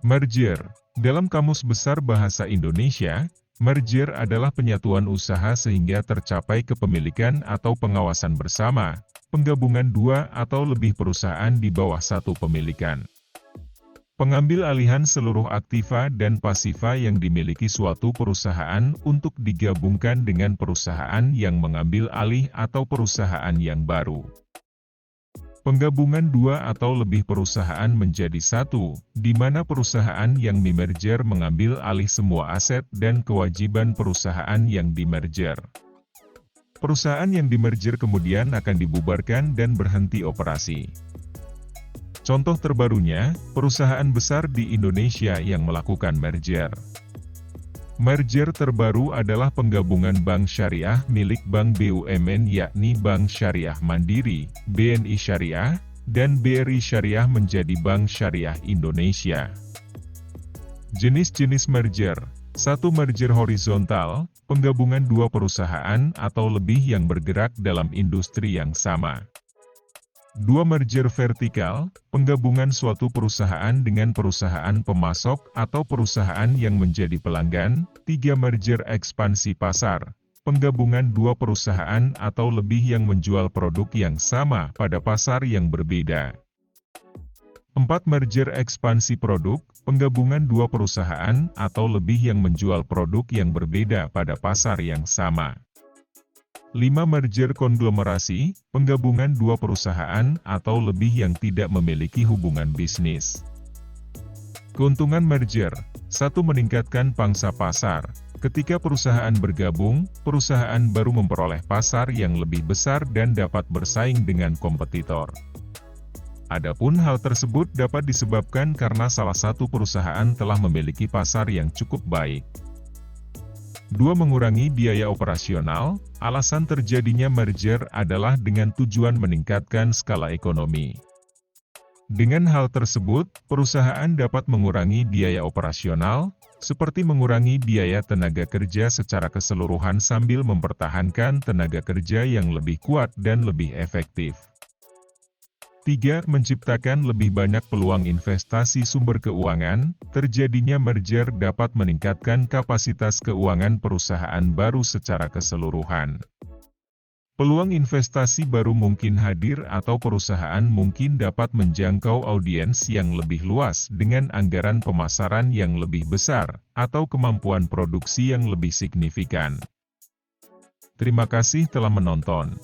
Merger. Dalam Kamus Besar Bahasa Indonesia, merger adalah penyatuan usaha sehingga tercapai kepemilikan atau pengawasan bersama, penggabungan dua atau lebih perusahaan di bawah satu pemilikan. Pengambil alihan seluruh aktiva dan pasiva yang dimiliki suatu perusahaan untuk digabungkan dengan perusahaan yang mengambil alih atau perusahaan yang baru. Penggabungan dua atau lebih perusahaan menjadi satu, di mana perusahaan yang dimerger mengambil alih semua aset dan kewajiban perusahaan yang dimerger. Perusahaan yang dimerger kemudian akan dibubarkan dan berhenti operasi. Contoh terbarunya, perusahaan besar di Indonesia yang melakukan merger. Merger terbaru adalah penggabungan Bank Syariah milik Bank BUMN yakni Bank Syariah Mandiri, BNI Syariah, dan BRI Syariah menjadi Bank Syariah Indonesia. Jenis-jenis merger. 1. Merger horizontal, penggabungan dua perusahaan atau lebih yang bergerak dalam industri yang sama. 2. Merger vertikal, penggabungan suatu perusahaan dengan perusahaan pemasok atau perusahaan yang menjadi pelanggan. 3. Merger ekspansi pasar, penggabungan dua perusahaan atau lebih yang menjual produk yang sama pada pasar yang berbeda. 4. Merger ekspansi produk, penggabungan dua perusahaan atau lebih yang menjual produk yang berbeda pada pasar yang sama. 5. Merger konglomerasi, penggabungan dua perusahaan atau lebih yang tidak memiliki hubungan bisnis. Keuntungan merger. 1. Meningkatkan pangsa pasar. Ketika perusahaan bergabung, perusahaan baru memperoleh pasar yang lebih besar dan dapat bersaing dengan kompetitor. Adapun hal tersebut dapat disebabkan karena salah satu perusahaan telah memiliki pasar yang cukup baik. 2. Mengurangi biaya operasional. Alasan terjadinya merger adalah dengan tujuan meningkatkan skala ekonomi. Dengan hal tersebut, perusahaan dapat mengurangi biaya operasional, seperti mengurangi biaya tenaga kerja secara keseluruhan sambil mempertahankan tenaga kerja yang lebih kuat dan lebih efektif. 3. Menciptakan lebih banyak peluang investasi sumber keuangan. Terjadinya merger dapat meningkatkan kapasitas keuangan perusahaan baru secara keseluruhan. Peluang investasi baru mungkin hadir atau perusahaan mungkin dapat menjangkau audiens yang lebih luas dengan anggaran pemasaran yang lebih besar, atau kemampuan produksi yang lebih signifikan. Terima kasih telah menonton.